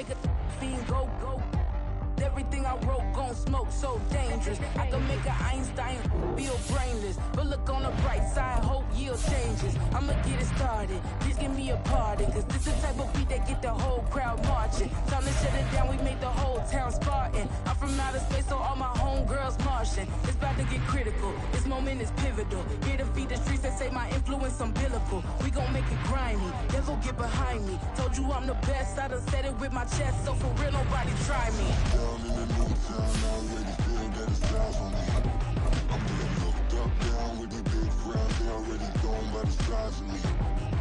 make a fiend go. Everything I wrote gon' smoke, so dangerous. I can make an Einstein feel brainless, but look on the bright side, hope yield changes. I'ma get it started, please give me a pardon, cause this is the type of beat that get the whole crowd marching. Time to shut it down, we made the whole town Spartan. I'm from outer space, so all my homegirls Martian. It's about to get critical, this moment is pivotal. Here to feed the streets that say my influence umbilical. We gon' make it grimy, devil get behind me. Told you I'm the best, I done said it with my chest, so for real nobody try me. Down in the new town, already feel that it's styles on me. I'm being looked up, down with the big crown. They already gone by the size of me.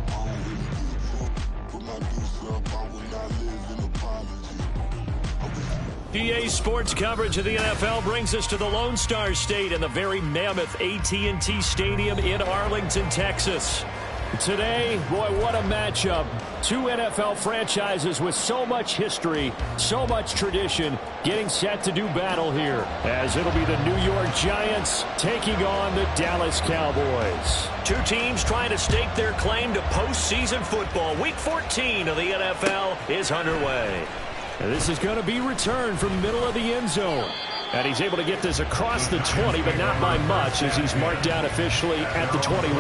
I don't really give a fuck. Put my deuce up, I will not live in apology. PA Sports coverage of the NFL brings us to the Lone Star State and the very mammoth AT&T Stadium in Arlington, Texas. Today, boy, what a matchup. Two NFL franchises with so much history, so much tradition, getting set to do battle here, as it'll be the New York Giants taking on the Dallas Cowboys. Two teams trying to stake their claim to postseason football. Week 14 of the NFL is underway. And this is going to be returned from the middle of the end zone. And he's able to get this across the 20, but not by much, as he's marked down officially at the 21.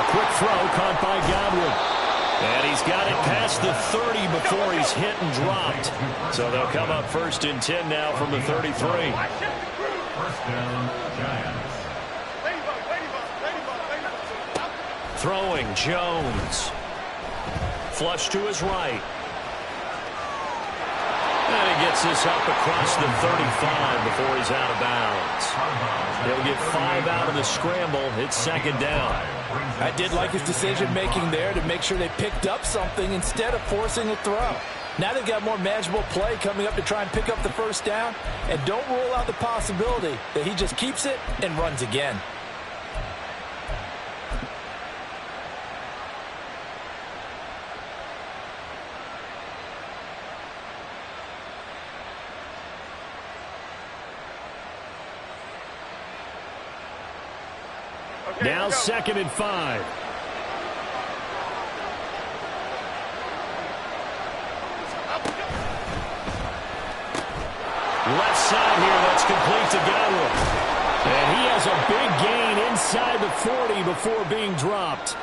Quick throw caught by Godwin. And he's got it past the 30 before he's hit and dropped. So they'll come up 1st and 10 now from the 33. First down, Giants. Throwing, Jones. Flush to his right. And he gets this up across the 35 before he's out of bounds. He'll get 5 out of the scramble. It's 2nd down. I did like his decision-making there to make sure they picked up something instead of forcing a throw. Now they've got more manageable play coming up to try and pick up the 1st down. And don't rule out the possibility that he just keeps it and runs again. Now 2nd and 5. Left side here, that's complete to Godwin. And he has a big gain inside the 40 before being dropped.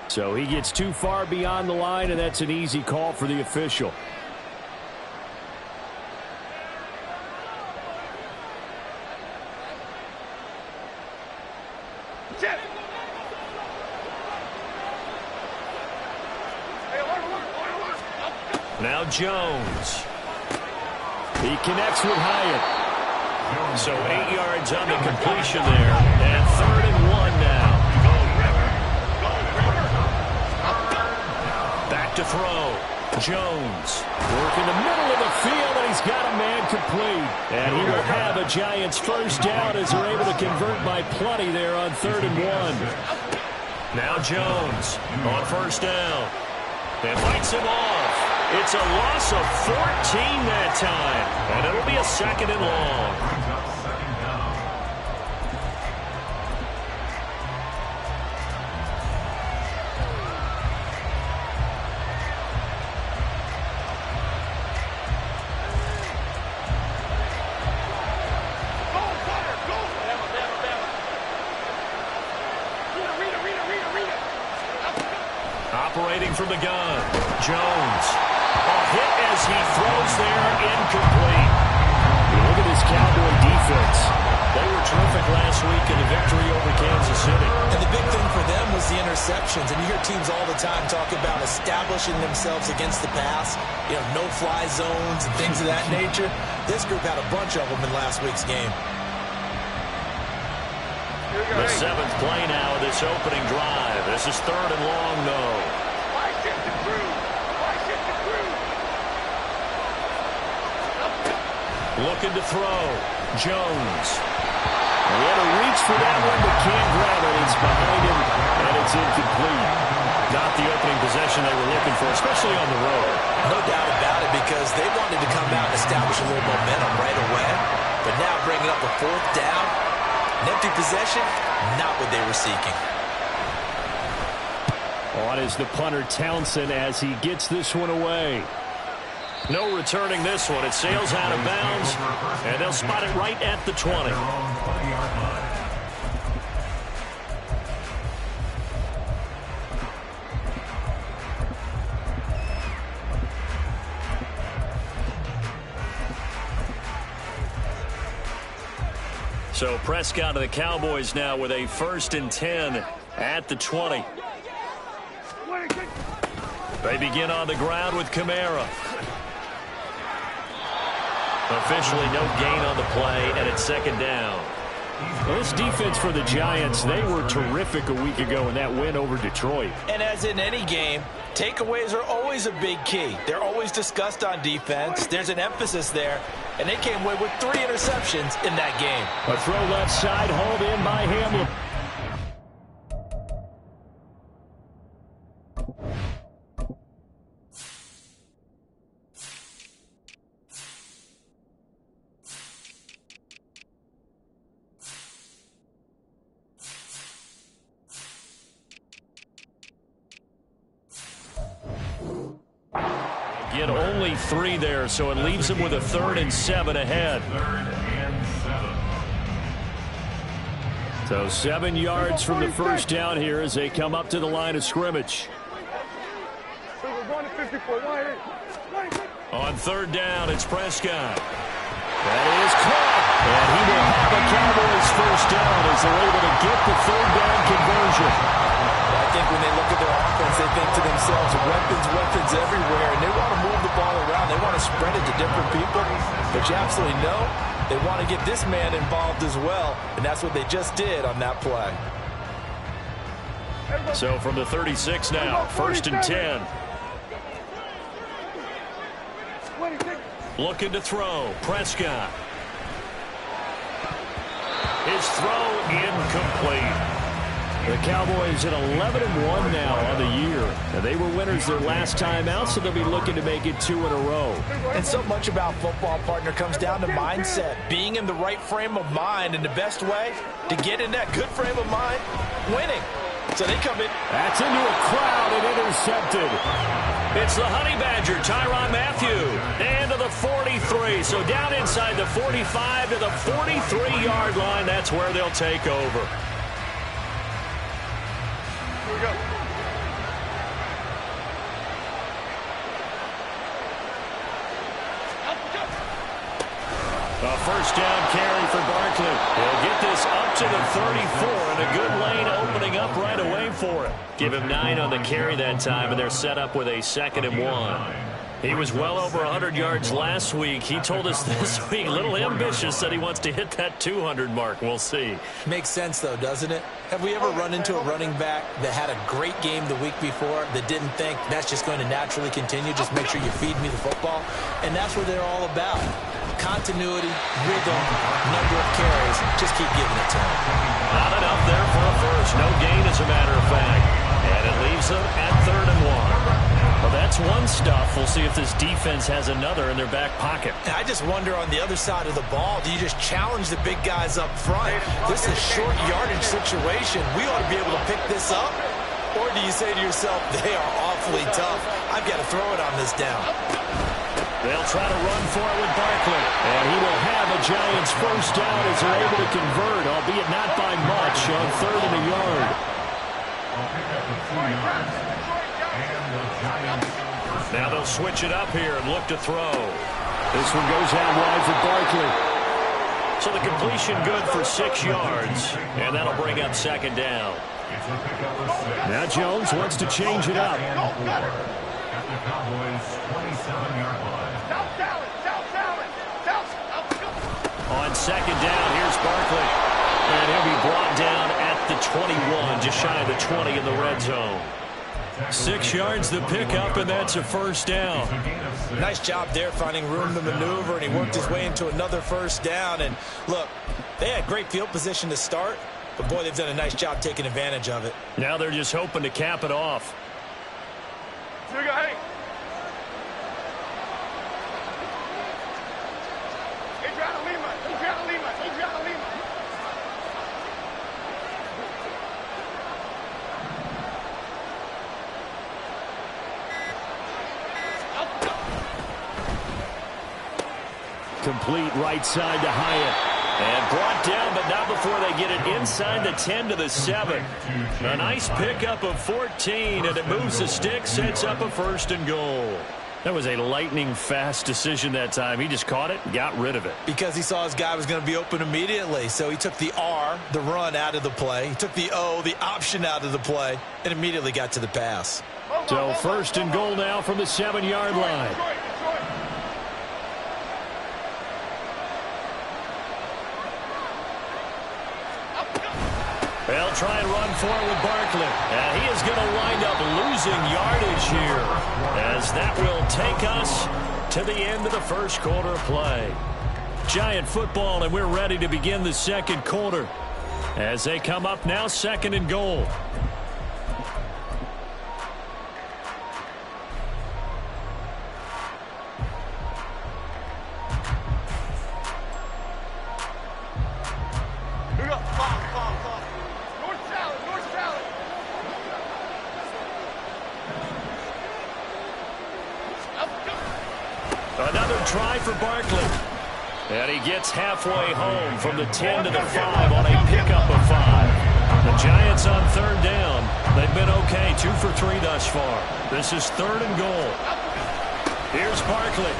So he gets too far beyond the line, and that's an easy call for the official. Now Jones. He connects with Hyatt. So 8 yards on the completion there. And 3rd and 1 now. Back to throw. Jones. Work in the middle of the field, and he's got a man complete. And he will have a Giants 1st down as they're able to convert by plenty there on 3rd and 1. Now Jones on 1st down. And fights him off. It's a loss of 14 that time. And it'll be a 2nd and long. Operating from the gun, Jones. A hit as he throws there, incomplete. Look at this Cowboy defense. They were terrific last week in the victory over Kansas City. And the big thing for them was the interceptions. And you hear teams all the time talk about establishing themselves against the pass, you know, no-fly zones and things of that nature. This group had a bunch of them in last week's game. The 7th play now of this opening drive. This is 3rd and long, though. Looking to throw. Jones. He had to reach for that one, but can't grab it. It's behind him, and it's incomplete. got the opening possession they were looking for, especially on the road. No doubt about it, because they wanted to come out and establish a little momentum right away. But now bringing up a fourth down, an empty possession, not what they were seeking. On is the punter Townsend as he gets this one away. No returning this one. It sails out of bounds, and they'll spot it right at the 20. So Prescott and the Cowboys now with a 1st and 10 at the 20. They begin on the ground with Kamara. Officially no gain on the play, and it's 2nd down. Well, this defense for the Giants, they were terrific a week ago in that win over Detroit. And as in any game, takeaways are always a big key. They're always discussed on defense. There's an emphasis there, and they came away with 3 interceptions in that game. A throw left side, hauled in by Hamlin. Get only 3 there, so it leaves him with a 3rd and 7 ahead. So 7 yards from the first down here as they come up to the line of scrimmage. On 3rd down, it's Prescott. That is caught. And he will have a Cowboys first down as they're able to get the 3rd down conversion. I think when they look at their offense, they think to themselves, weapons everywhere, and they want to move the ball around. They want to spread it to different people, but you absolutely know they want to get this man involved as well, and that's what they just did on that play. So from the 36 now, 1st and 10. Looking to throw, Prescott. His throw incomplete. The Cowboys at 11-1 now on the year. And they were winners their last time out, so they'll be looking to make it 2 in a row. And so much about football, partner, comes down to mindset. Being in the right frame of mind, and the best way to get in that good frame of mind, winning. So they come in. That's into a crowd and intercepted. It's the Honey Badger, Tyrann Mathieu, and to the 43. So down inside the 45 to the 43-yard line. That's where they'll take over. Here we go. A first down carry for Barkley. He'll get this up to the 34, and a good lane opening up right away for him. Give him 9 on the carry that time, and they're set up with a 2nd and 1. He was well over 100 yards last week. He told us this week, a little ambitious, said he wants to hit that 200 mark. We'll see. Makes sense, though, doesn't it? Have we ever run into a running back that had a great game the week before that didn't think that's just going to naturally continue? Just make sure you feed me the football. And that's what they're all about. Continuity, rhythm, number of carries. Just keep giving it to him. Not enough there for a first. No gain, as a matter of fact. And it leaves them at 3rd and 1. Well, that's one stuff. We'll see if this defense has another in their back pocket. I just wonder on the other side of the ball, do you just challenge the big guys up front? This is a short yardage situation. We ought to be able to pick this up. Or do you say to yourself, they are awfully tough. I've got to throw it on this down. They'll try to run for it with Barkley. And he will have a Giants first down as they're able to convert, albeit not by much, on 3rd and a yard. Now they'll switch it up here and look to throw. This one goes out wide for Barkley. So the completion good for 6 yards, and that'll bring up 2nd down. Now Jones wants to change it up. On 2nd down, here's Barkley. And he'll be brought down at the 21, just shy of the 20 in the red zone. 6 yards the pickup, and that's a first down. Nice job there finding room to maneuver, and he worked his way into another first down. And look, they had great field position to start, but boy, they've done a nice job taking advantage of it. Now they're just hoping to cap it off. Complete right side to Hyatt. And brought down, but not before they get it inside the 10 to the 7. A nice pickup of 14, and it moves the stick, sets up a 1st and goal. That was a lightning-fast decision that time. He just caught it and got rid of it. Because he saw his guy was going to be open immediately. So he took the R, the run, out of the play. He took the O, the option, out of the play, and immediately got to the pass. So 1st and goal now from the 7-yard line. They'll try and run forward with Barkley. And he is going to wind up losing yardage here, as that will take us to the end of the 1st quarter of play. Giant football, and we're ready to begin the 2nd quarter. As they come up now, 2nd and goal. Another try for Barkley. And he gets halfway home from the 10 to the 5 on a pickup of 5. The Giants on 3rd down. They've been okay, 2 for 3 thus far. This is 3rd and goal. Here's Barkley.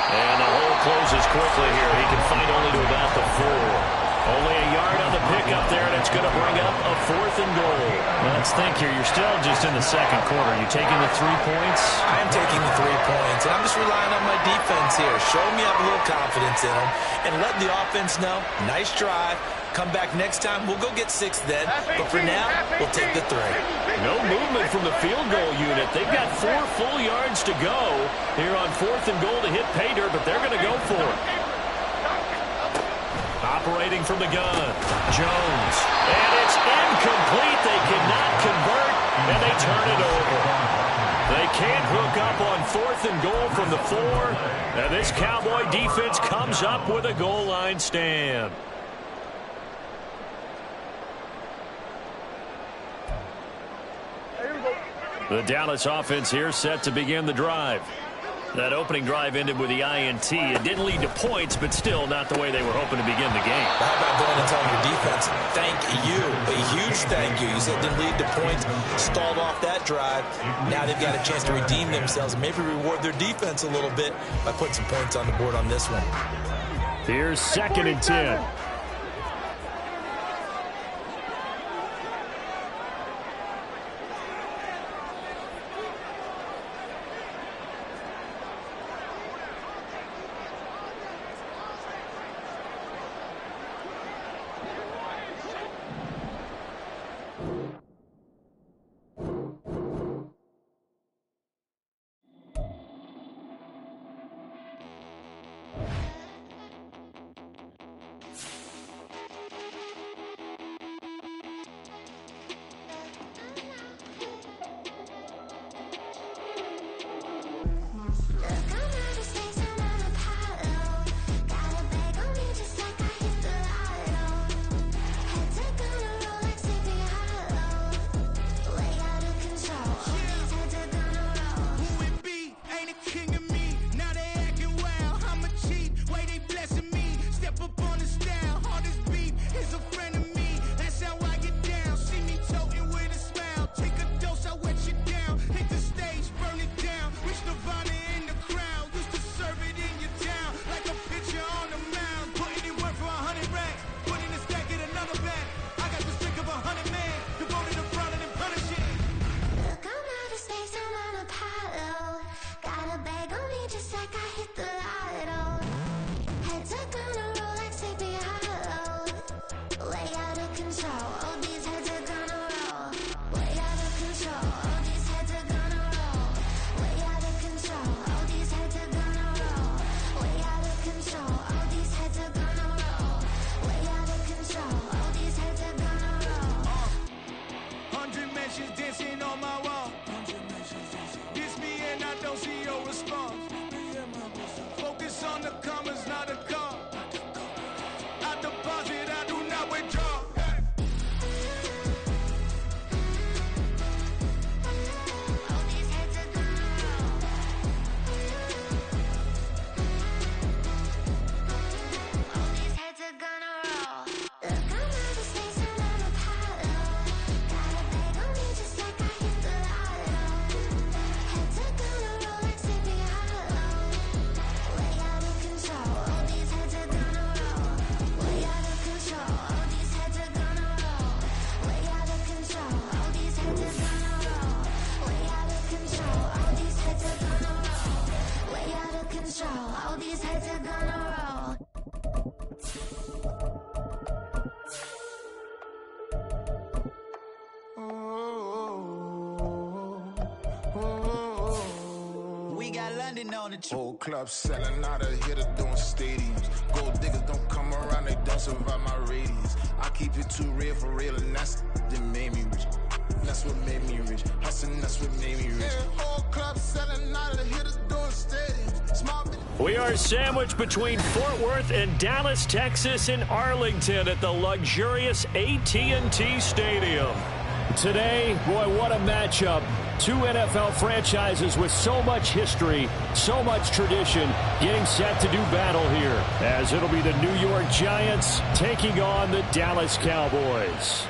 And the hole closes quickly here. He can find only to about the 4. Only a yard on the pickup there, and it's going to bring up a 4th and goal. Let's think here. You're still just in the 2nd quarter. You taking the 3 points? I am taking the 3 points, and I'm just relying on my defense here. Show me I have a little confidence in them, and let the offense know, nice drive. Come back next time. We'll go get 6 then, but for now, we'll take the 3. No movement from the field goal unit. They've got 4 full yards to go here on 4th and goal to hit pay dirt, but they're going to go for it. Operating from the gun, Jones. And it's incomplete. They cannot convert, and they turn it over. They can't hook up on 4th and goal from the 4, and this Cowboy defense comes up with a goal line stand. The Dallas offense here set to begin the drive. That opening drive ended with the INT. It didn't lead to points, but still not the way they were hoping to begin the game. How about going and telling your defense, thank you, a huge thank you. You said it didn't lead to points, stalled off that drive. Now they've got a chance to redeem themselves and maybe reward their defense a little bit by putting some points on the board on this one. Here's 2nd and 10. Sitting on the Whole club selling out of here to doing stadiums. Gold diggers don't come around, they don't survive my radius. I keep it too real for real, and that's that made me rich. That's what made me rich. Hustling, that's what made me rich. Yeah, whole club selling out of here to doing stadiums. Small. We are sandwiched between Fort Worth and Dallas, Texas, in Arlington at the luxurious AT&T Stadium. Today, boy, what a matchup. Two NFL franchises with so much history, so much tradition, getting set to do battle here, as it'll be the New York Giants taking on the Dallas Cowboys.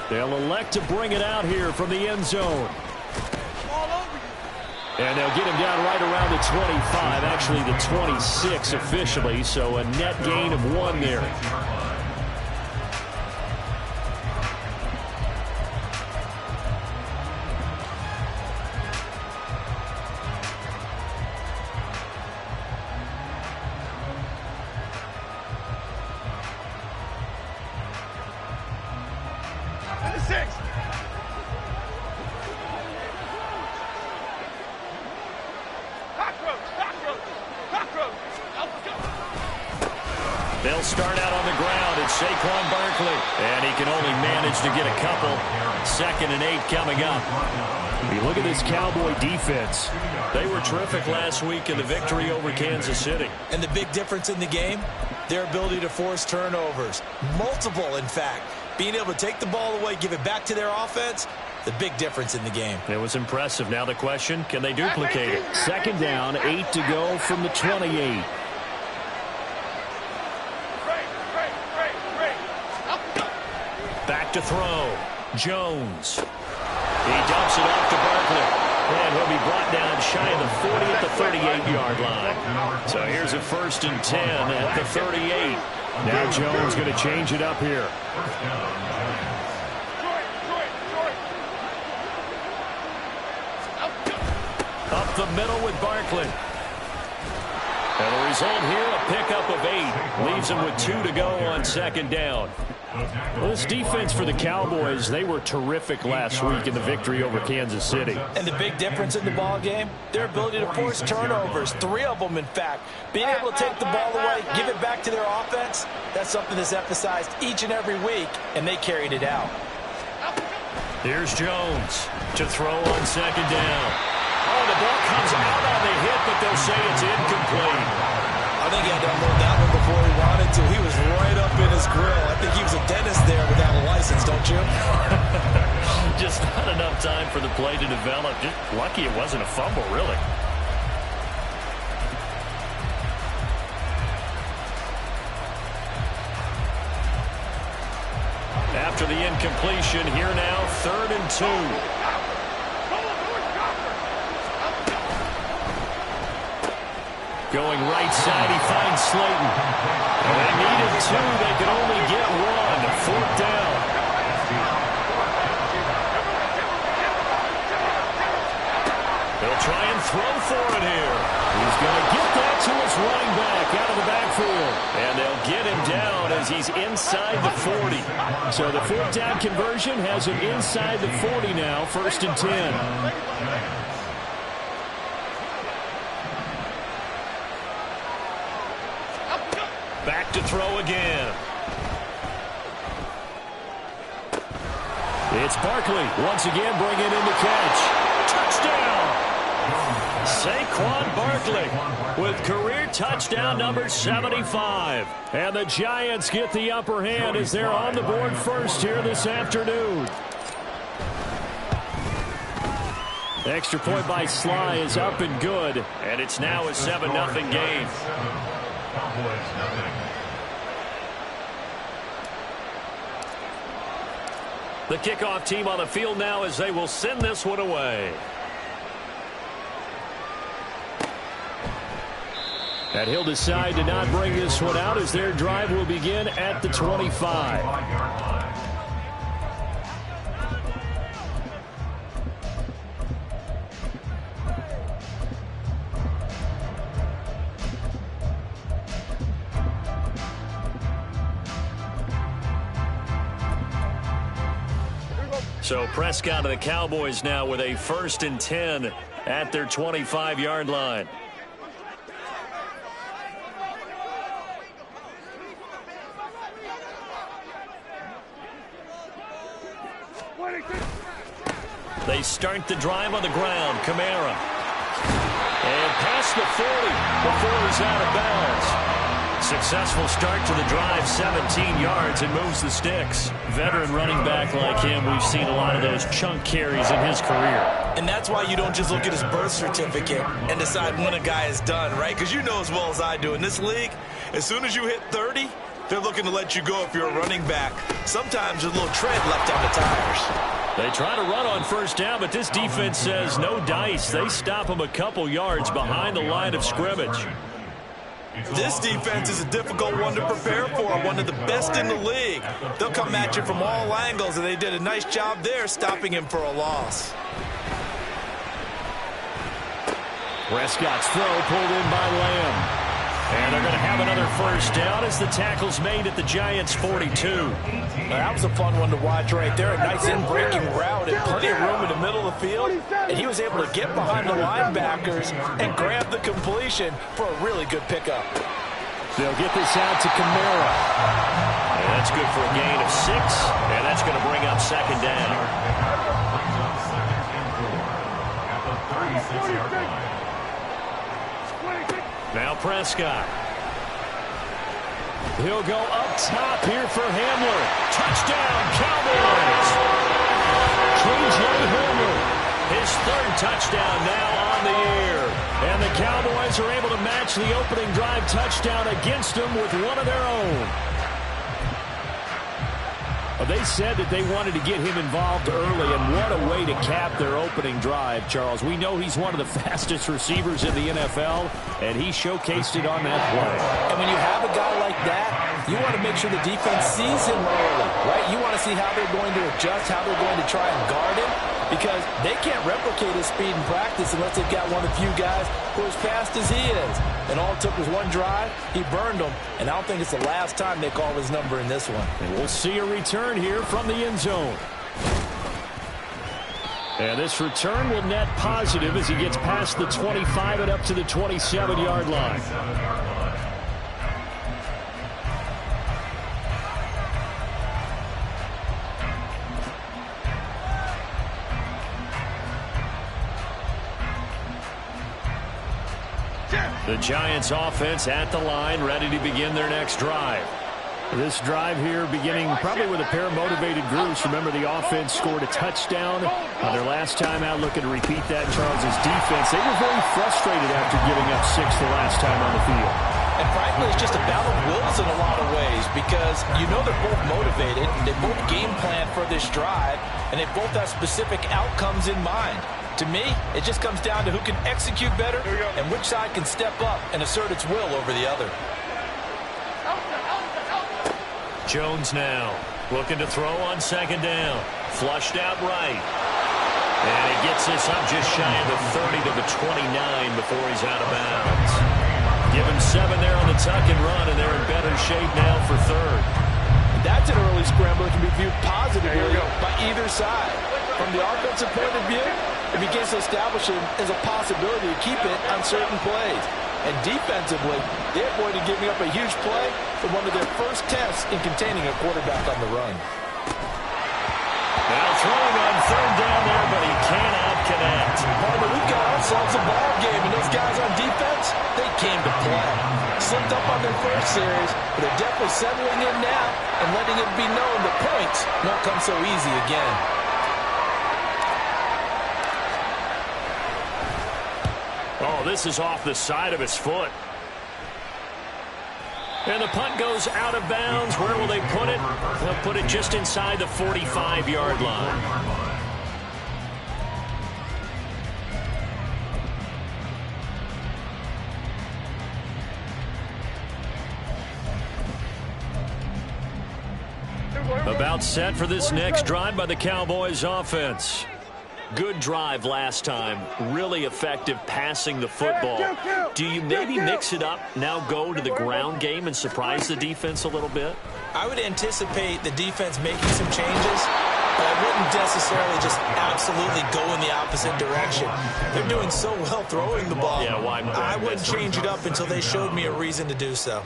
They'll elect to bring it out here from the end zone. And they'll get him down right around the 25, actually the 26 officially, so a net gain of 1 there. They'll start out on the ground. It's Saquon Barkley. And he can only manage to get a couple. 2nd and 8 coming up. You look at this Cowboy defense. They were terrific last week in the victory over Kansas City. And the big difference in the game, their ability to force turnovers. Multiple, in fact. Being able to take the ball away, give it back to their offense, the big difference in the game. It was impressive. Now the question, can they duplicate it? 2nd down, 8 to go from the 28. Back to throw. Jones. He dumps it off to Barkley. And he'll be brought down shy of the 40 at the 38-yard line. So here's a 1st and 10 at the 38. Now Jones going to change it up here. Up the middle with Barkley. And the result here, a pickup of 8. Leaves him with 2 to go on 2nd down. Well, this defense for the Cowboys, they were terrific last week in the victory over Kansas City. And the big difference in the ball game, their ability to force turnovers, 3 of them, in fact. Being able to take the ball away, give it back to their offense, that's something that's emphasized each and every week, and they carried it out. Here's Jones to throw on 2nd down. Oh, the ball comes out on the hit, but they'll say it's incomplete. I think he had to unload that one before he wanted to. He was right up in his grill. I think he was a dentist there without a license, don't you? Just not enough time for the play to develop. Just lucky it wasn't a fumble, really. After the incompletion, here now, 3rd and 2. Going right side, he finds Slayton. And they needed 2. They could only get 1. 4th down. They'll try and throw for it here. He's going to get that to his running back out of the backfield. And they'll get him down as he's inside the 40. So the 4th down conversion has him inside the 40 now, 1st and 10. Back to throw again. It's Barkley once again bringing in the catch. Touchdown! Saquon Barkley with career touchdown number 75. And the Giants get the upper hand as they're on the board first here this afternoon. The extra point by Sly is up and good. And it's now a 7-0 game. The kickoff team on the field now as they will send this one away. And he'll decide to not bring this one out as their drive will begin at the 25. So Prescott of the Cowboys now with a 1st and 10 at their 25-yard line. They start the drive on the ground. Kamara. And past the 40 before he's out of bounds. Successful start to the drive, 17 yards, and moves the sticks. Veteran running back like him, we've seen a lot of those chunk carries in his career. And that's why you don't just look at his birth certificate and decide when a guy is done, right? Because you know as well as I do, in this league, as soon as you hit 30, they're looking to let you go if you're a running back. Sometimes there's a little tread left on the tires. They try to run on first down, but this defense says no dice. They stop him a couple yards behind the line of scrimmage. This defense is a difficult one to prepare for, one of the best in the league. They'll come at you from all angles, and they did a nice job there stopping him for a loss. Prescott's throw pulled in by Lamb. And they're going to have another first down as the tackle's made at the Giants' 42. Now, that was a fun one to watch right there. A nice in-breaking route and plenty of room in the middle of the field. And he was able to get behind the linebackers and grab the completion for a really good pickup. They'll get this out to Kamara. And that's good for a gain of 6. And that's going to bring up second down. At the 36-yard line. Now Prescott. He'll go up top here for Hamler. Touchdown, Cowboys! K.J. Hamler, his third touchdown now on the year. And the Cowboys are able to match the opening drive touchdown against them with one of their own. They said that they wanted to get him involved early, and what a way to cap their opening drive, Charles. We know he's one of the fastest receivers in the NFL, and he showcased it on that play. And when you have a guy like that, you want to make sure the defense sees him early, right? You want to see how they're going to adjust, how they're going to try and guard him, because they can't replicate his speed in practice unless they've got one of the few guys who are as fast as he is. And all it took was one drive. He burned them, and I don't think it's the last time they call his number in this one. And we'll see a return here from the end zone. And this return will net positive as he gets past the 25 and up to the 27-yard line. The Giants offense at the line, ready to begin their next drive. This drive here beginning probably with a pair of motivated groups. Remember, the offense scored a touchdown on their last time out. Looking to repeat that. Charles's defense, they were very frustrated after giving up 6 the last time on the field. And frankly, it's just a battle of wills in a lot of ways, because you know they're both motivated, they both game plan for this drive, and they both have specific outcomes in mind. To me, it just comes down to who can execute better and which side can step up and assert its will over the other. Jones now looking to throw on second down. Flushed out right. And he gets this up just shy of the 30 to the 29 before he's out of bounds. Give him 7 there on the tuck and run, and they're in better shape now for third. That's an early scramble that can be viewed positively by either side. From the offensive point of view, it begins to establish him as a possibility to keep it on certain plays. And defensively, they're avoided giving up a huge play for one of their first tests in containing a quarterback on the run. Now throwing on third down there, but he cannot connect. But we've got ourselves a ball game, and those guys on defense, they came to play. Slipped up on their first series, but they're definitely settling in now and letting it be known the points won't come so easy again. Oh, this is off the side of his foot. And the punt goes out of bounds. Where will they put it? They'll put it just inside the 45-yard line. About set for this next drive by the Cowboys offense. Good drive last time. Really effective passing the football. Do you maybe mix it up, now go to the ground game and surprise the defense a little bit? I would anticipate the defense making some changes, but I wouldn't necessarily necessarily just absolutely go in the opposite direction. They're doing so well throwing the ball. Yeah, why? I wouldn't change it up until they showed me a reason to do so.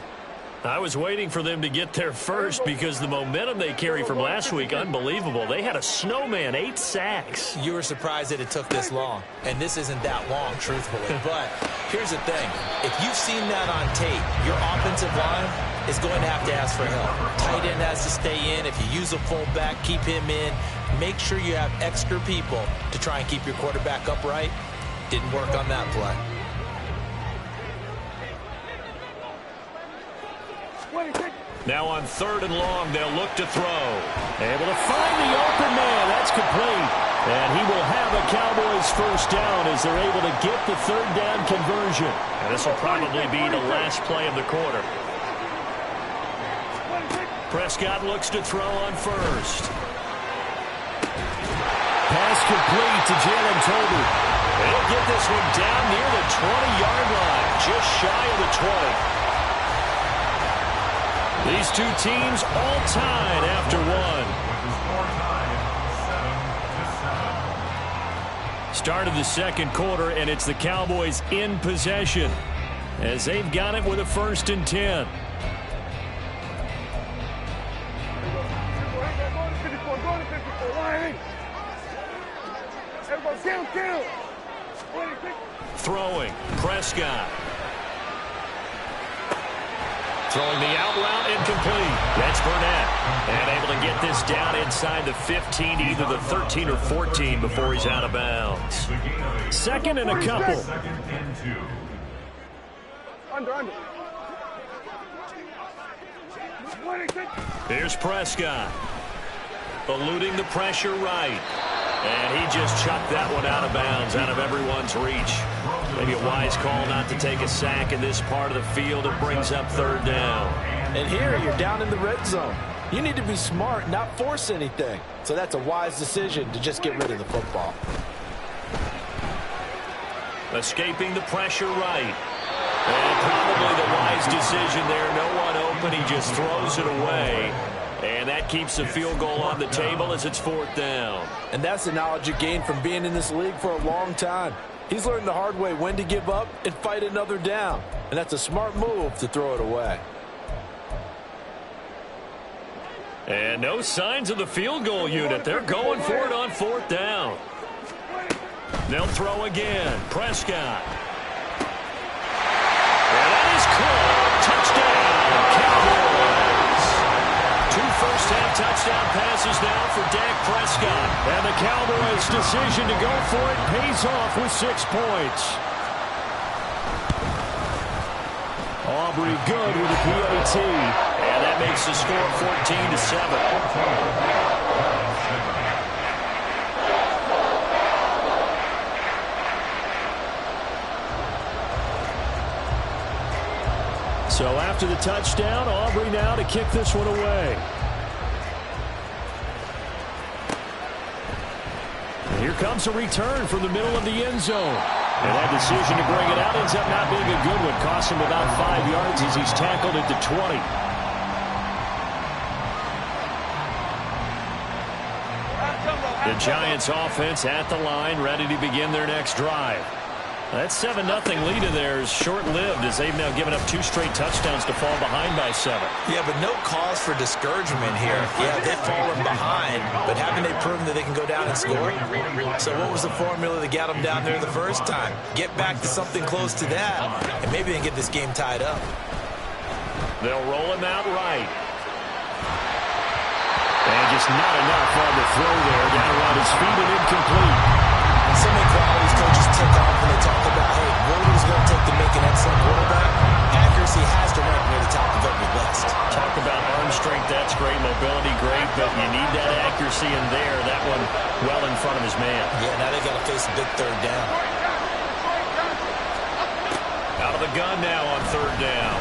I was waiting for them to get there first because the momentum they carry from last week, unbelievable. They had a snowman, 8 sacks. You were surprised that it took this long, and this isn't that long, truthfully. But here's the thing. If you've seen that on tape, your offensive line is going to have to ask for help. Tight end has to stay in. If you use a fullback, keep him in. Make sure you have extra people to try and keep your quarterback upright. Didn't work on that play. Now on 3rd and long, they'll look to throw. Able to find the open man. That's complete. And he will have a Cowboys first down as they're able to get the 3rd down conversion. And this will probably be the last play of the quarter. Prescott looks to throw on 1st. Pass complete to Jalen Tolbert. They'll get this one down near the 20-yard line, just shy of the 20. These two teams all tied after one. Start of the 2nd quarter, and it's the Cowboys in possession as they've got it with a 1st and 10. Throwing, Prescott. Throwing the out route, incomplete. That's Burnett. And able to get this down inside the 15, either the 13 or 14 before he's out of bounds. 2nd and a couple. 2nd and 2. Under. Here's Prescott. Eluding the pressure right. And he just chucked that one out of bounds, out of everyone's reach. Maybe a wise call not to take a sack in this part of the field. It brings up 3rd down. And here you're down in the red zone. You need to be smart, not force anything. So that's a wise decision to just get rid of the football. Escaping the pressure right. And probably the wise decision there. No one open. He just throws it away. And that keeps the field goal on the table as it's 4th down. And that's the knowledge you gain from being in this league for a long time. He's learned the hard way when to give up and fight another down. And that's a smart move to throw it away. And no signs of the field goal unit. They're going for it on 4th down. They'll throw again. Prescott. And that is caught. Touchdown, Cowboys. 2 first-half touchdown passes now for Dak Prescott. And the Cowboys' decision to go for it pays off with 6 points. Aubrey good with a PAT. And that makes the score 14-7. So after the touchdown, Aubrey now to kick this one away. And here comes a return from the middle of the end zone. And that decision to bring it out ends up not being a good one. Cost him about 5 yards as he's tackled at the 20. The Giants offense at the line, ready to begin their next drive. That 7-0 lead of theirs short-lived as they've now given up 2 straight touchdowns to fall behind by 7. Yeah, but no cause for discouragement here. Yeah, they've fallen behind, but haven't they proven that they can go down and score? So what was the formula that got them down there the first time? Get back to something close to that, and maybe they can get this game tied up. They'll roll him out right. And just not enough on the throw there. Down around his feet and incomplete. So many qualities coaches take off when they talk about, hey, what it is going to take to make an excellent quarterback? Accuracy has to rank near the top of every list. Talk about arm strength, that's great. Mobility, great, but you need that accuracy in there. That one well in front of his man. Yeah, now they got to face a big 3rd down. Out of the gun now on 3rd down.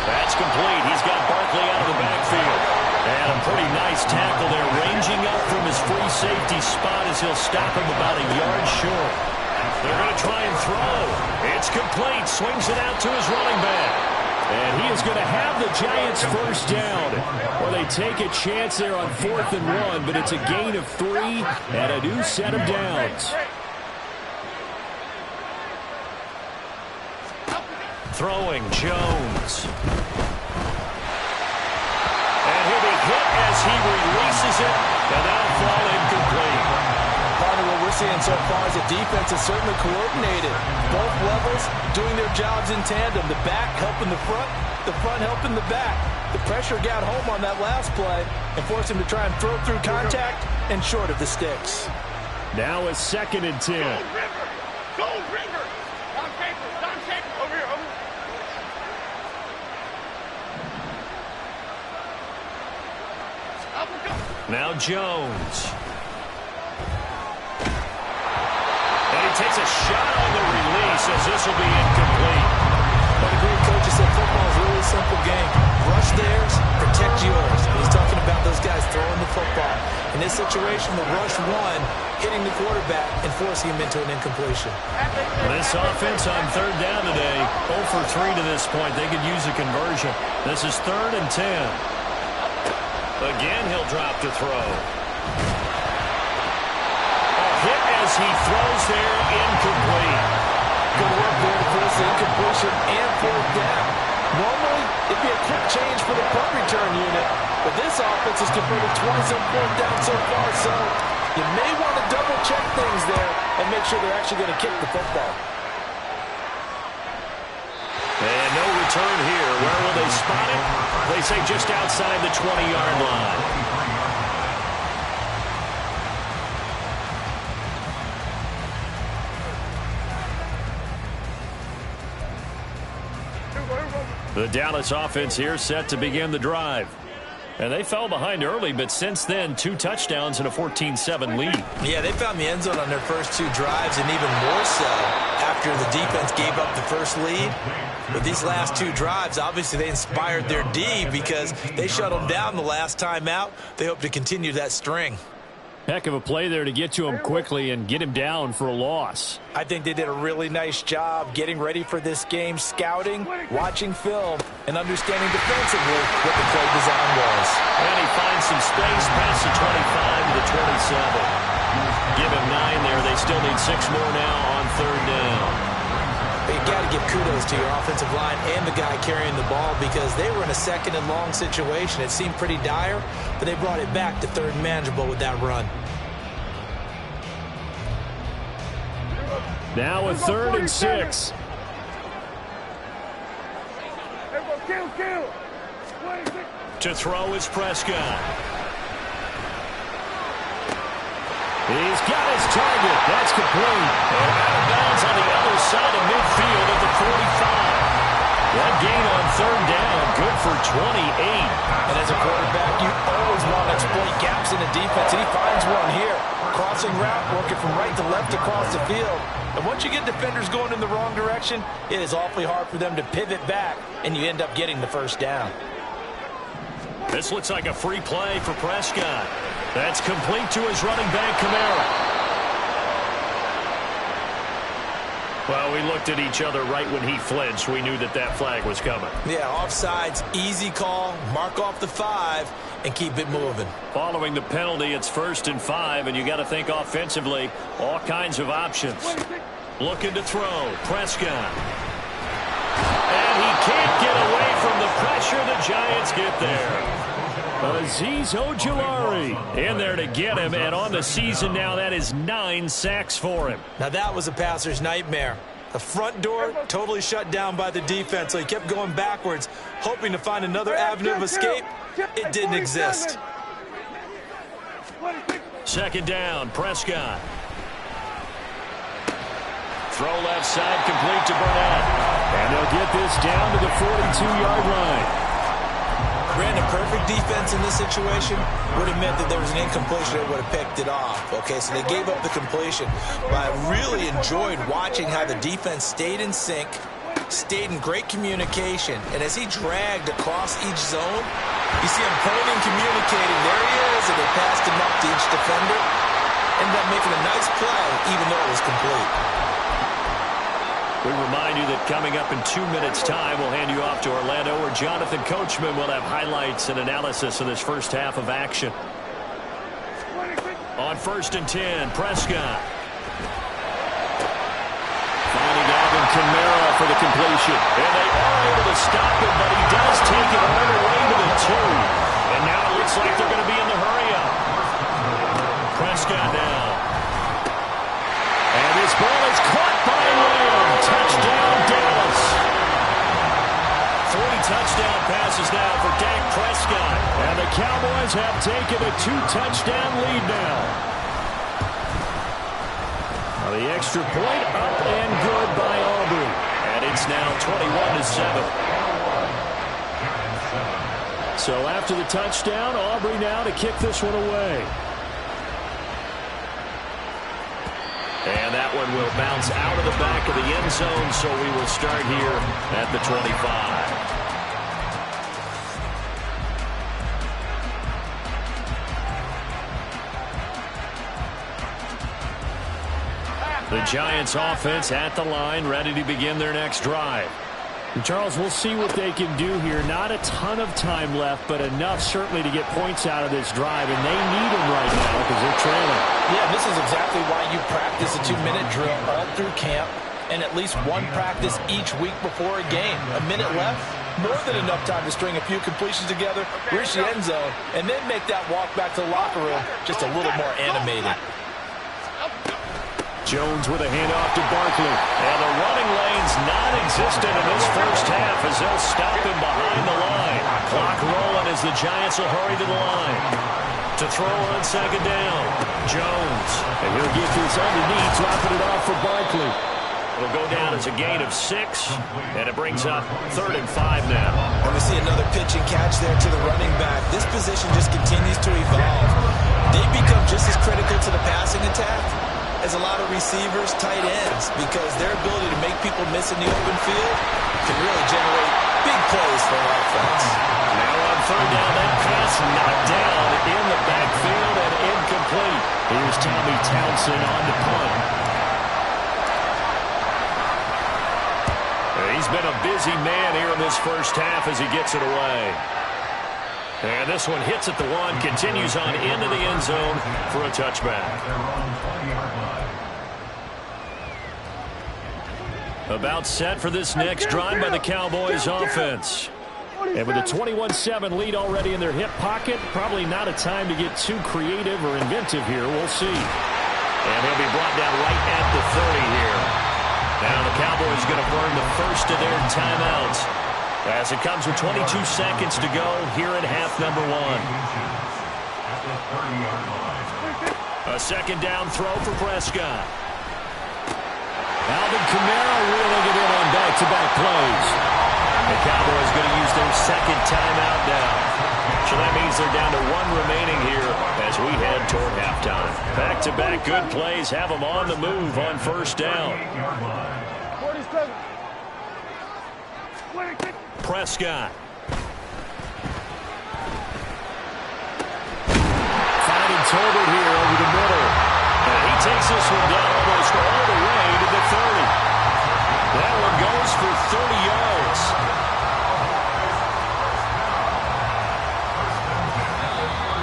That's complete. He's got Barkley out of the backfield. And a pretty nice tackle there, ranging up from his free safety spot as he'll stop him about a yard short. They're going to try and throw. It's complete. Swings it out to his running back. And he is going to have the Giants first down. Well, they take a chance there on 4th and 1, but it's a gain of 3 and a new set of downs. Throwing Jones. And he'll be hit as he releases it, and that'll fall incomplete. What we're seeing so far is the defense is certainly coordinated. Both levels doing their jobs in tandem. The back helping the front helping the back. The pressure got home on that last play and forced him to try and throw through contact and short of the sticks. Now a 2nd and 10. Go, River! Go, River! Don Capers, over here, over here. Now Jones. And he takes a shot on the release as this will be incomplete. But a great coach said football is a really simple game. Rush theirs, protect yours. And he's talking about those guys throwing the football. In this situation, the rush won, hitting the quarterback and forcing him into an incompletion. This offense on 3rd down today, 0 for 3 to this point. They could use a conversion. This is 3rd and 10. Again, he'll drop to throw. A hit as he throws there, incomplete. Good work there to force the incompletion and 4th down. Normally, it'd be a quick change for the punt return unit, but this offense has converted twice on 4th down so far, so you may want to double-check things there and make sure they're actually going to kick the football. And no return here. Where will they spot it? They say just outside the 20-yard line. The Dallas offense here set to begin the drive. And they fell behind early, but since then, 2 touchdowns and a 14-7 lead. Yeah, they found the end zone on their first 2 drives, and even more so after the defense gave up the first lead. But these last 2 drives, obviously they inspired their D because they shut them down the last time out. They hope to continue that string. Heck of a play there to get to him quickly and get him down for a loss. I think they did a really nice job getting ready for this game, scouting, watching film, and understanding defensively what the play design was. And he finds some space past the 25 to the 27. Give him 9 there. They still need 6 more now on 3rd down. You got to give kudos to your offensive line and the guy carrying the ball because they were in a 2nd and long situation. It seemed pretty dire, but they brought it back to 3rd and manageable with that run. Now a 3rd and 6. To throw is Prescott. He's got his target. That's complete. And out of bounds on the other side of midfield at the 45. That gain on 3rd down, good for 28. And as a quarterback, you always want to exploit gaps in the defense, and he finds one here. Crossing route, working from right to left across the field. And once you get defenders going in the wrong direction, it is awfully hard for them to pivot back, and you end up getting the first down. This looks like a free play for Prescott. That's complete to his running back, Kamara. Well, we looked at each other right when he flinched. We knew that that flag was coming. Yeah, offsides, easy call, mark off the 5, and keep it moving. Following the penalty, it's 1st and 5, and you got to think offensively, all kinds of options. Looking to throw, Prescott. And he can't get away from the pressure. The Giants get there. Azeez Ojulari in there to get him, and on the season now, that is 9 sacks for him. Now that was a passer's nightmare. The front door totally shut down by the defense, so he kept going backwards, hoping to find another avenue of escape. It didn't exist. 2nd down, Prescott. Throw left side, complete to Burnett. And they'll get this down to the 42-yard line. Ran a perfect defense in this situation would have meant that there was an incompletion that would have picked it off. Okay, so they gave up the completion. But I really enjoyed watching how the defense stayed in sync, stayed in great communication, and as he dragged across each zone, you see him pointing, communicating. There he is, and they passed him up to each defender. Ended up making a nice play, even though it was complete. We remind you that coming up in 2 minutes' time, we'll hand you off to Orlando, where Jonathan Coachman will have highlights and analysis of this first half of action. On 1st and 10, Prescott. Finding Alvin Kamara for the completion. And they are able to stop him, but he does take it all the way to the 2. And now it looks like they're going to be in the hurry-up. Prescott now. And this ball is caught by Lamb. Touchdown, Dallas. 3 touchdown passes now for Dak Prescott. And the Cowboys have taken a 2-touchdown lead now. The extra point up and good by Aubrey. And it's now 21-7. So after the touchdown, Aubrey now to kick this one away. And that one will bounce out of the back of the end zone, so we will start here at the 25. The Giants offense at the line, ready to begin their next drive. And Charles, we'll see what they can do here. Not a ton of time left, but enough certainly to get points out of this drive, and they need them right now because they're trailing. Yeah, this is exactly why you practice a 2-minute drill all through camp and at least one practice each week before a game. A minute left, more than enough time to string a few completions together, reach the end zone, and then make that walk back to the locker room just a little more animated. Jones with a handoff to Barkley. And the running lane's non-existent in this first half as they'll stop him behind the line. Clock rolling as the Giants will hurry to the line. To throw on 2nd down, Jones. And he'll get this underneath, dropping it off for Barkley. It'll go down as a gain of 6, and it brings up 3rd and 5 now. And we see another pitch and catch there to the running back. This position just continues to evolve. They become just as critical to the passing attack as a lot of receivers, tight ends, because their ability to make people miss in the open field can really generate big plays for our offense. Now on 3rd down, that pass knocked down in the backfield and incomplete. Here's Tommy Townsend on the punt. He's been a busy man here in this first half as he gets it away. And this one hits at the 1, continues on into the end zone for a touchback. About set for this next drive by the Cowboys offense. And with a 21-7 lead already in their hip pocket, probably not a time to get too creative or inventive here. We'll see. And he'll be brought down right at the 30 here. Now the Cowboys going to burn the first of their timeouts as it comes with 22 seconds to go here in half number 1. A 2nd down throw for Prescott. Alvin Kamara reeling it in on back-to-back plays. The Cowboys going to use their 2nd timeout now. So that means they're down to 1 remaining here as we head toward halftime. Back-to-back good plays have them on the move on 1st down. Prescott. Finding Tolbert here over the middle. And he takes this one down almost all the way to the 30. That one goes for 30 yards.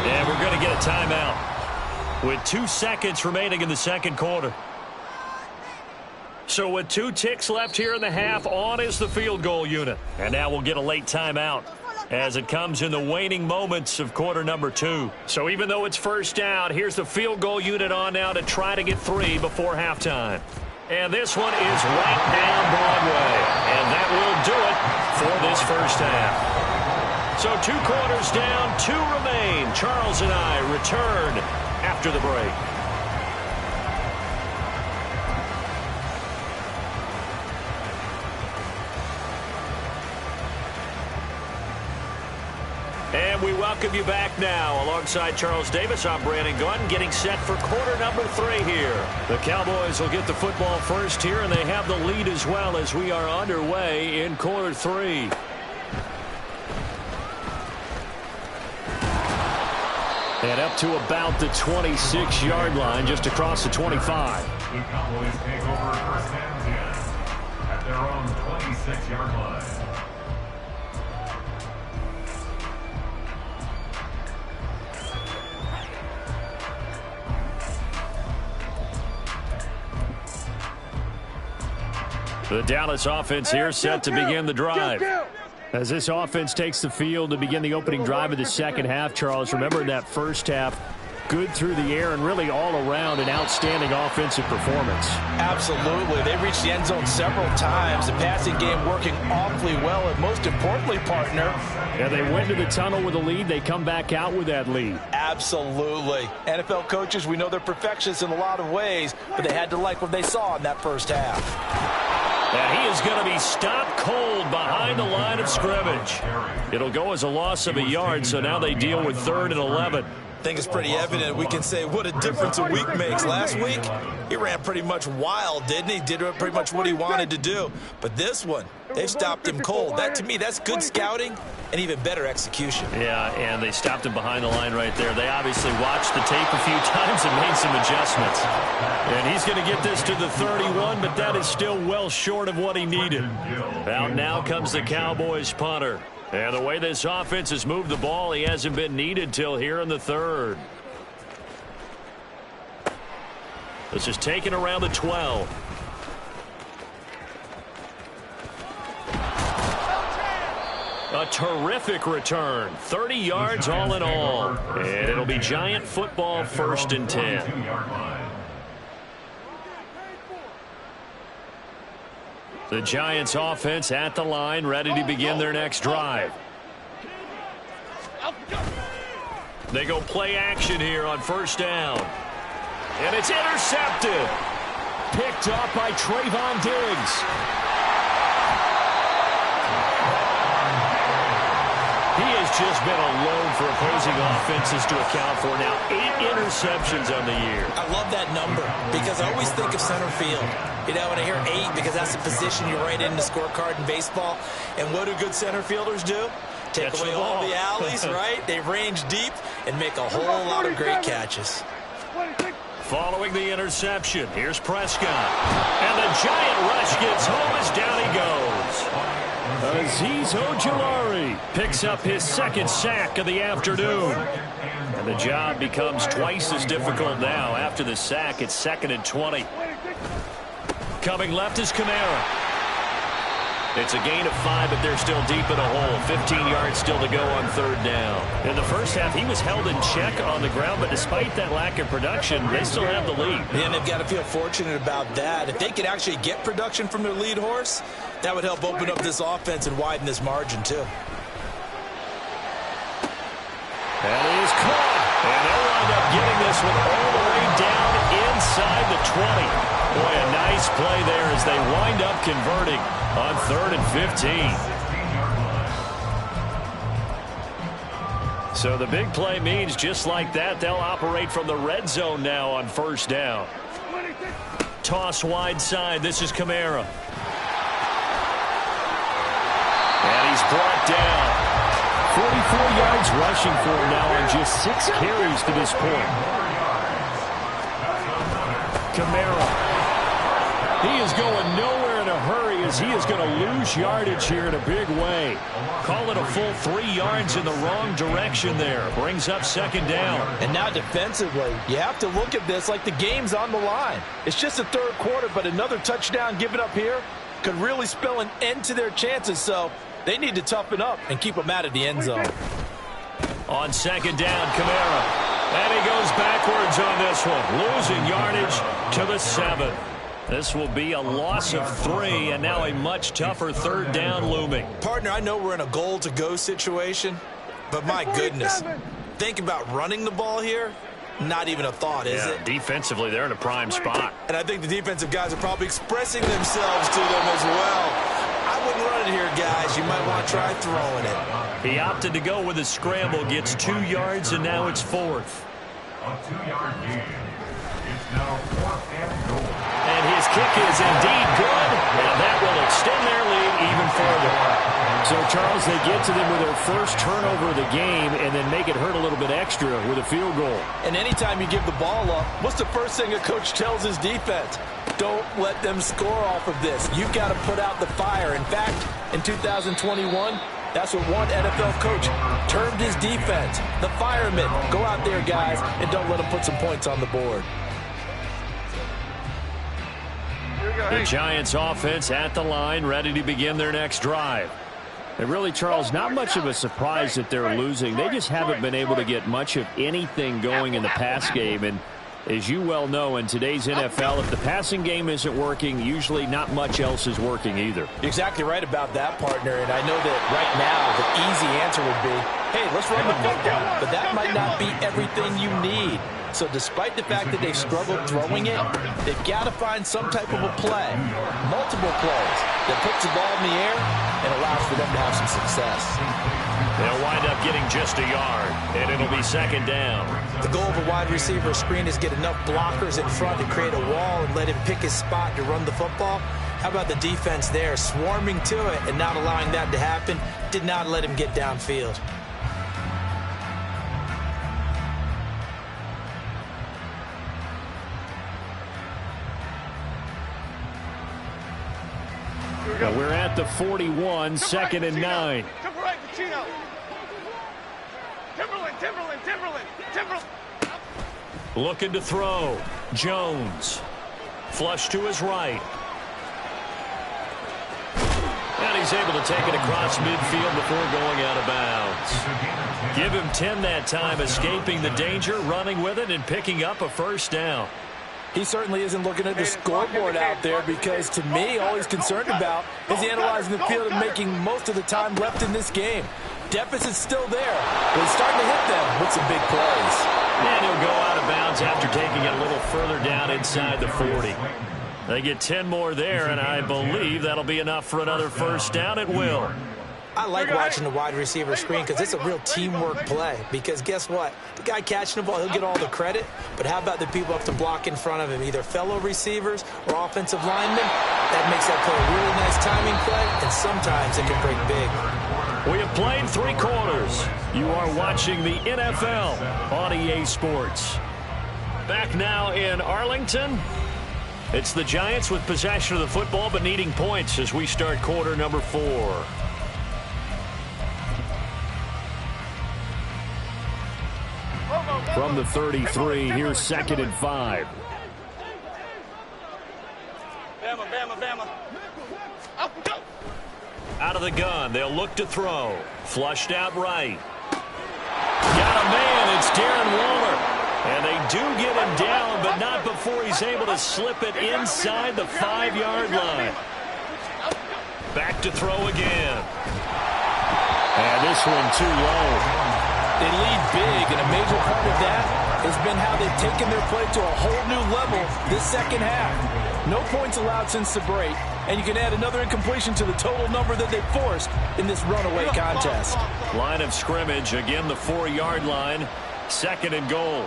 And we're going to get a timeout with 2 seconds remaining in the 2nd quarter. So with 2 ticks left here in the half, on is the field goal unit. And now we'll get a late timeout as it comes in the waning moments of quarter number 2. So even though it's 1st down, here's the field goal unit on now to try to get 3 before halftime. And this one is right down Broadway. And that will do it for this first half. So 2 quarters down, 2 remain. Charles and I return after the break. And we welcome you back now. Alongside Charles Davis, I'm Brandon Gaudin, getting set for quarter number 3 here. The Cowboys will get the football first here, and they have the lead as well as we are underway in quarter 3. And up to about the 26-yard line, just across the 25. The Cowboys take over 1st and 10 at their own 26-yard line. The Dallas offense here set to begin the drive. As this offense takes the field to begin the opening drive of the second half, Charles, remember in that first half, good through the air and really all around an outstanding offensive performance. Absolutely. They reached the end zone several times. The passing game working awfully well, and most importantly, partner. Yeah, they went to the tunnel with a lead. They come back out with that lead. Absolutely. NFL coaches, we know they're perfectionists in a lot of ways, but they had to like what they saw in that first half. And he is going to be stopped cold behind the line of scrimmage. It'll go as a loss of a yard, so now they deal with 3rd and 11. I think it's pretty evident. We can say what a difference a week makes. Last week, he ran pretty much wild, didn't he? Did pretty much what he wanted to do. But this one, they stopped him cold. That, to me, that's good scouting and even better execution. Yeah, and they stopped him behind the line right there. They obviously watched the tape a few times and made some adjustments. And he's going to get this to the 31, but that is still well short of what he needed. Out now comes the Cowboys punter. And the way this offense has moved the ball, he hasn't been needed till here in the 3rd. This is taken around the 12. A terrific return. 30 yards all in all. And it'll be Giant football 1st and 10. The Giants offense at the line, ready to begin their next drive. They go play action here on 1st down. And it's intercepted. Picked up by Trayvon Diggs. He has just been a load for opposing offenses to account for. Now 8 interceptions on the year. I love that number because I always think of center field. You know, when I hear 8, because that's the position you write in the scorecard in baseball. And what do good center fielders do? Take Catch away all the alleys, right? They range deep and make a whole lot of great catches. Following the interception, here's Prescott. And the Giant rush gets home as down he goes. Azeez Ojulari picks up his 2nd sack of the afternoon. And the job becomes twice as difficult now. After the sack, it's 2nd and 20. Coming left is Kamara. It's a gain of 5, but they're still deep in a hole. 15 yards still to go on 3rd down. In the first half, he was held in check on the ground, but despite that lack of production, they still have the lead. And they've got to feel fortunate about that. If they could actually get production from their lead horse, that would help open up this offense and widen this margin, too. That is caught. And they'll wind up getting this one all the way down inside the 20. Boy, a nice play there as they wind up converting on 3rd and 15. So the big play means just like that, they'll operate from the red zone now on 1st down. Toss wide side. This is Kamara. And he's brought down. 44 yards rushing for him now on just 6 carries to this point. Kamara. He is going nowhere in a hurry as he is going to lose yardage here in a big way. Call it a full 3 yards in the wrong direction there. Brings up 2nd down. And now defensively, you have to look at this like the game's on the line. It's just the 3rd quarter, but another touchdown given up here could really spell an end to their chances. So they need to toughen up and keep them out of the end zone. On 2nd down, Kamara. And he goes backwards on this one. Losing yardage to the 7. This will be a loss of 3, and now a much tougher 3rd down looming. Partner, I know we're in a goal-to-go situation, but my goodness, think about running the ball here. Not even a thought, is it? Defensively, they're in a prime spot. And I think the defensive guys are probably expressing themselves to them as well. I wouldn't run it here, guys. You might want to try throwing it. He opted to go with a scramble, gets 2 yards, and now it's 4th. A 2-yard gain. It's now 4th and goal. And And his kick is indeed good, and that will extend their lead even further. So, Charles, they get to them with their first turnover of the game and then make it hurt a little bit extra with a field goal. And anytime you give the ball up, what's the first thing a coach tells his defense? Don't let them score off of this. You've got to put out the fire. In fact, in 2021, that's what one NFL coach termed his defense. The firemen. Go out there, guys, and don't let them put some points on the board. The Giants offense at the line, ready to begin their next drive. And really, Charles, not much of a surprise that they're losing. They just haven't been able to get much of anything going in the pass game. And as you well know, in today's NFL, if the passing game isn't working, usually not much else is working either. You're exactly right about that, partner. And I know that right now the easy answer would be, hey, let's run the football. But that might not be everything you need. So despite the fact that they've struggled throwing it, they've got to find some type of a play, multiple plays, that puts the ball in the air and allows for them to have some success. They'll wind up getting just a yard, and it'll be second down. The goal of a wide receiver screen is get enough blockers in front to create a wall and let him pick his spot to run the football. How about the defense there, swarming to it and not allowing that to happen? Did not let him get downfield. We're at the 41, second and 9. Looking to throw. Jones. Flush to his right. And he's able to take it across midfield before going out of bounds. Give him 10 that time, escaping the danger, running with it, and picking up a first down. He certainly isn't looking at the scoreboard out there because, to me, all he's concerned about is analyzing the field and making most of the time left in this game. Deficit's still there, but he's starting to hit them with some big plays. And he'll go out of bounds after taking it a little further down inside the 40. They get 10 more there, and I believe that'll be enough for another first down at will. I like watching the wide receiver screen because it's a real teamwork play. Because guess what? The guy catching the ball, he'll get all the credit. But how about the people up to block in front of him, either fellow receivers or offensive linemen? That makes that play a really nice timing play, and sometimes it can break big. We have played 3 quarters. You are watching the NFL on EA Sports. Back now in Arlington. It's the Giants with possession of the football but needing points as we start quarter number 4. From the 33, here's second and 5. Bama. Up, go. Out of the gun, they'll look to throw. Flushed out right. Got a man, it's Darren Waller. And they do get him down, but not before he's able to slip it inside the 5-yard line. Back to throw again. And this one too low. They lead big, and a major part of that has been how they've taken their play to a whole new level this second half. No points allowed since the break, and you can add another incompletion to the total number that they've forced in this runaway contest. Line of scrimmage, again the 4-yard line, second and goal.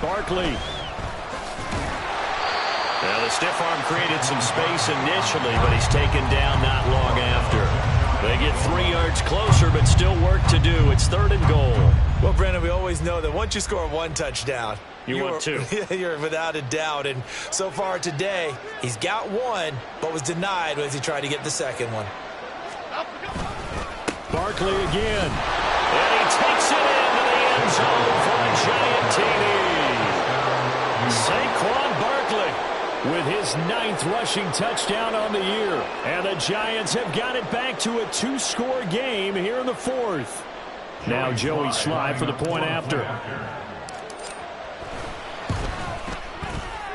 Barkley. Now the stiff arm created some space initially, but he's taken down not long after. They get 3 yards closer, but still work to do. It's third and goal. Well, Brandon, we always know that once you score 1 touchdown, you want 2. You're without a doubt. And so far today, he's got 1, but was denied as he tried to get the second one. Barkley again. And he takes it into the end zone for a giant TD. Saquon Barkley with his 9th rushing touchdown on the year. And the Giants have got it back to a 2-score game here in the 4th. Now Joey Sly for the point after.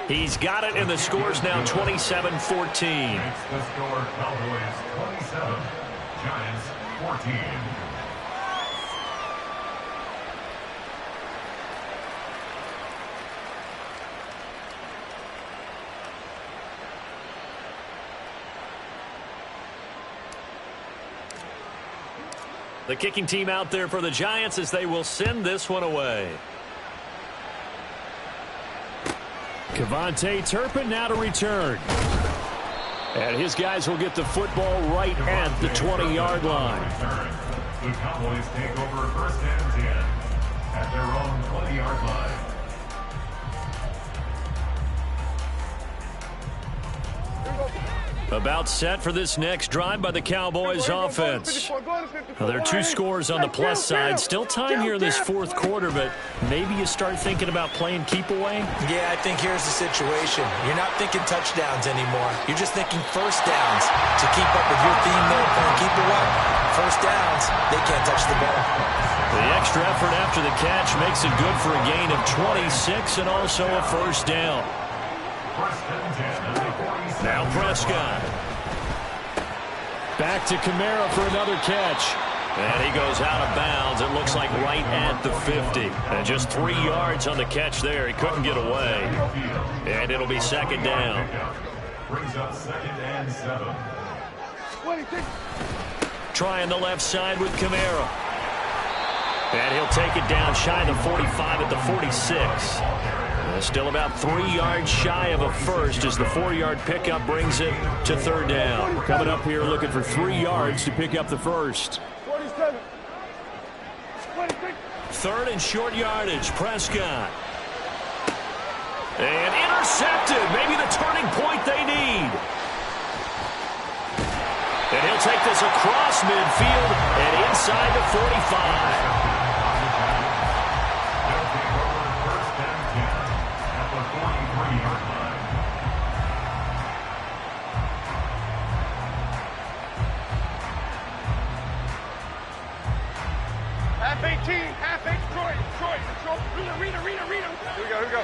He's got it, and the score's now 27-14. The score, Cowboys 27, Giants 14. The kicking team out there for the Giants as they will send this one away. KaVontae Turpin now to return. And his guys will get the football right at the 20-yard line. The Cowboys take over first and 10 at their own 20-yard line. About set for this next drive by the Cowboys offense. Well, there are 2 scores on the plus side. Still time here in this fourth quarter, but maybe you start thinking about playing keep away? Yeah, I think here's the situation. You're not thinking touchdowns anymore. You're just thinking first downs. To keep up with your theme there, playing keep away. First downs, they can't touch the ball. The extra effort after the catch makes it good for a gain of 26 and also a first down. Now Prescott. Back to Kamara for another catch. And he goes out of bounds. It looks like right at the 50. And just 3 yards on the catch there. He couldn't get away. And it'll be second down. Brings up 2nd and 7. Trying the left side with Kamara. And he'll take it down shy of the 45 at the 46. Still about 3 yards shy of a first as the 4-yard pickup brings it to third down. Coming up here looking for 3 yards to pick up the first. 3rd and short yardage. Prescott. And intercepted. Maybe the turning point they need. And he'll take this across midfield and inside the 45. Half 18, half 8, Troy, Rita. Here we go.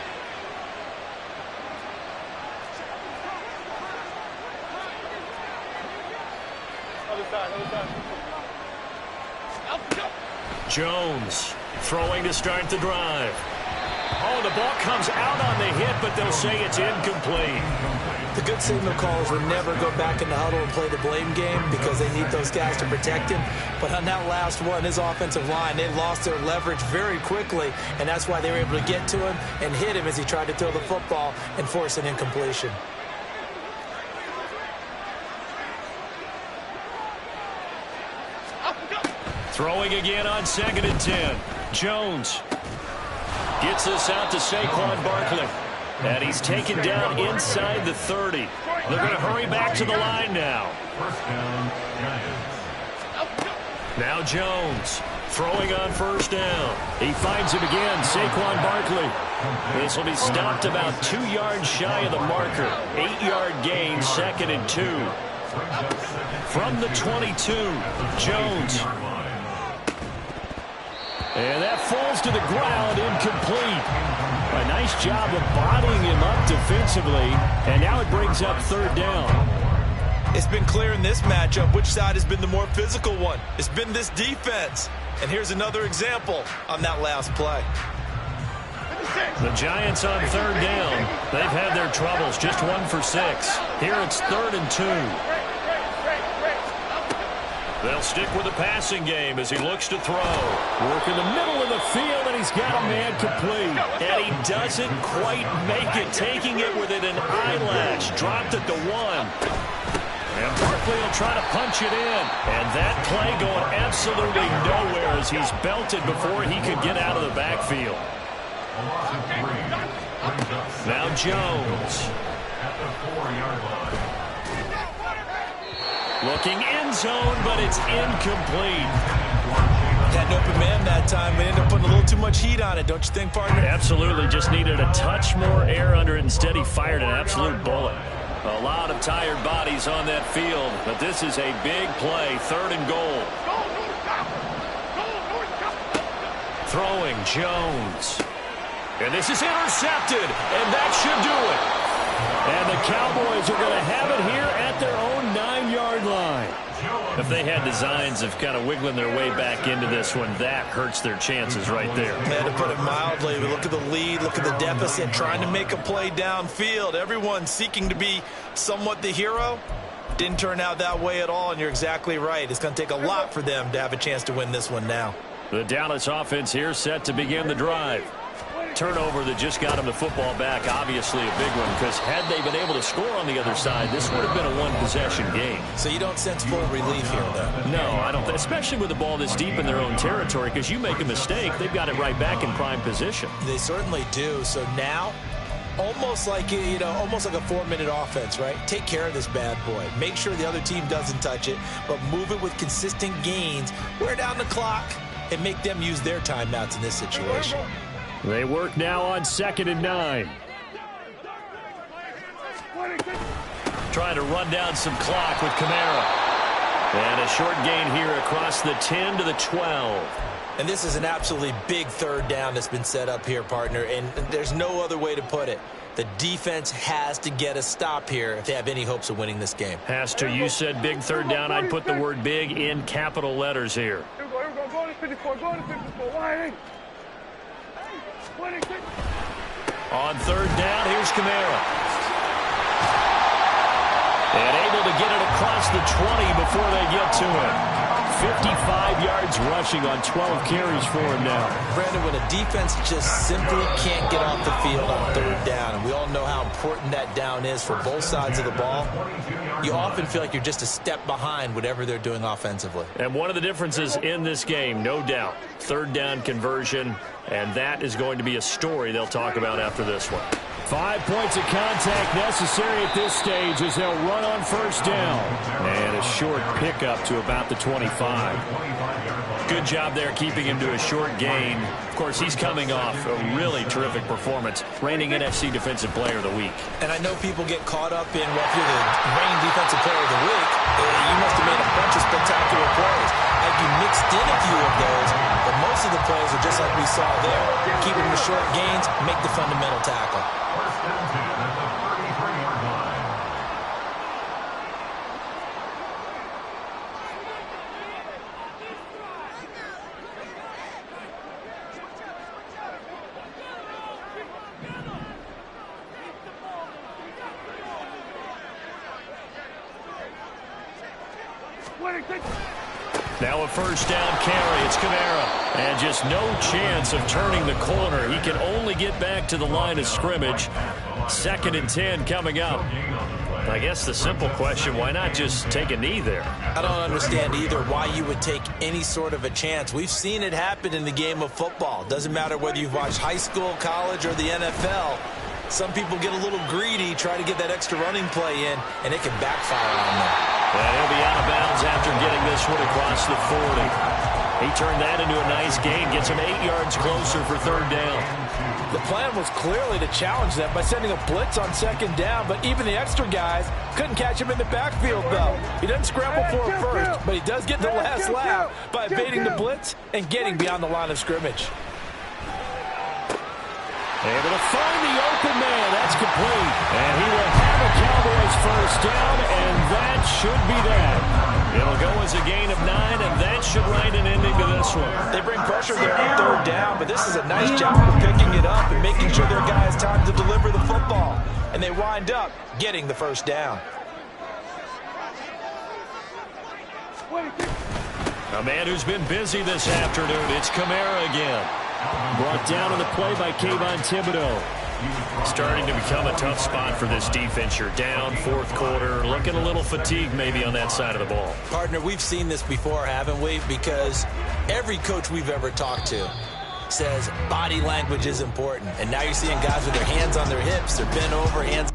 Other side. Jones throwing to start the drive. Oh, the ball comes out on the hit, but they'll say it's incomplete. The good signal callers will never go back in the huddle and play the blame game because they need those guys to protect him. But on that last one, his offensive line, they lost their leverage very quickly, and that's why they were able to get to him and hit him as he tried to throw the football and force an incompletion. Throwing again on 2nd and 10. Jones gets this out to Saquon Barkley. And he's taken down inside the 30. They're going to hurry back to the line now. Now Jones throwing on first down. He finds him again, Saquon Barkley. This will be stopped about 2 yards shy of the marker. 8-yard gain, 2nd and 2. From the 22, Jones. And that falls to the ground, incomplete. A nice job of bodying him up defensively. And now it brings up third down. It's been clear in this matchup which side has been the more physical one. It's been this defense. And here's another example on that last play. The Giants on third down. They've had their troubles, just 1 for 6. Here it's 3rd and 2. They'll stick with the passing game as he looks to throw. Work in the middle of the field, and he's got a man complete. And he doesn't quite make it, taking it within an eyelash. Dropped at the 1. And Barkley will try to punch it in. And that play going absolutely nowhere as he's belted before he could get out of the backfield. Now Jones. At the 4-yard line. Looking end zone, but it's incomplete. Had an open man that time, but ended up putting a little too much heat on it, don't you think, partner? Absolutely, just needed a touch more air under it. Instead, he fired an absolute bullet. A lot of tired bodies on that field, but this is a big play, 3rd and goal. Throwing, Jones. And this is intercepted, and that should do it. And the Cowboys are going to have it here at their own 9-yard line. If they had designs of kind of wiggling their way back into this one, that hurts their chances right there. Man, to put it mildly, look at the lead, look at the deficit, trying to make a play downfield. Everyone seeking to be somewhat the hero. Didn't turn out that way at all, and you're exactly right. It's going to take a lot for them to have a chance to win this one now. The Dallas offense here set to begin the drive. turnover that just got him the football back, obviously a big one, because had they been able to score on the other side, this would have been a one-possession game. So you don't sense full relief here, though? No, I don't. Especially with the ball this deep in their own territory, because you make a mistake, they've got it right back in prime position. They certainly do. So now, almost like a 4-minute offense, right? Take care of this bad boy. Make sure the other team doesn't touch it, but move it with consistent gains. Wear down the clock and make them use their timeouts in this situation. They work now on 2nd and 9. Trying to run down some clock with Kamara. And a short gain here across the 10 to the 12. And this is an absolutely big third down that's been set up here, partner, and there's no other way to put it. The defense has to get a stop here if they have any hopes of winning this game. Has to. You said big third down. I'd put the word big in capital letters here. Go to 54. Go to 54. Why? On third down, here's Kamara. And able to get it across the 20 before they get to him. 55 yards rushing on 12 carries for him now. Brandon, when a defense just simply can't get off the field on third down, and we all know how important that down is for both sides of the ball, you often feel like you're just a step behind whatever they're doing offensively. And one of the differences in this game, no doubt, third down conversion, and that is going to be a story they'll talk about after this one. 5 points of contact necessary at this stage as they'll run on first down. And a short pickup to about the 25. Good job there keeping him to a short gain. Of course, he's coming off a really terrific performance, reigning NFC Defensive Player of the Week. And I know people get caught up in, well, if you're the reigning Defensive Player of the Week, you must have made a bunch of spectacular plays. You mixed in a few of those, but most of the plays are just like we saw there. Keep them to short gains, make the fundamental tackle. Now a first down carry. It's Kamara. And just no chance of turning the corner. He can only get back to the line of scrimmage. 2nd and 10 coming up. I guess the simple question, why not just take a knee there? I don't understand either why you would take any sort of a chance. We've seen it happen in the game of football. Doesn't matter whether you've watched high school, college, or the NFL. Some people get a little greedy, try to get that extra running play in, and it can backfire on them. And he'll be out of bounds after getting this one across the 40. He turned that into a nice gain, gets him 8 yards closer for third down. The plan was clearly to challenge them by sending a blitz on 2nd down, but even the extra guys couldn't catch him in the backfield, though. He doesn't scramble for it first, but he does get the last lap by evading the blitz and getting beyond the line of scrimmage. Able to find the open man. That's complete. And he will have a Cowboys first down, and that should be that. It'll go as a gain of 9, and that should write an ending to this one. They bring pressure there on third down, but this is a nice job of picking it up and making sure their guys time to deliver the football. And they wind up getting the first down. A man who's been busy this afternoon. It's Kamara again. Brought down on the play by Kayvon Thibodeau. Starting to become a tough spot for this defense. You're down, 4th quarter, looking a little fatigued maybe on that side of the ball. Partner, we've seen this before, haven't we? Because every coach we've ever talked to says body language is important. And now you're seeing guys with their hands on their hips, they're bent over, hands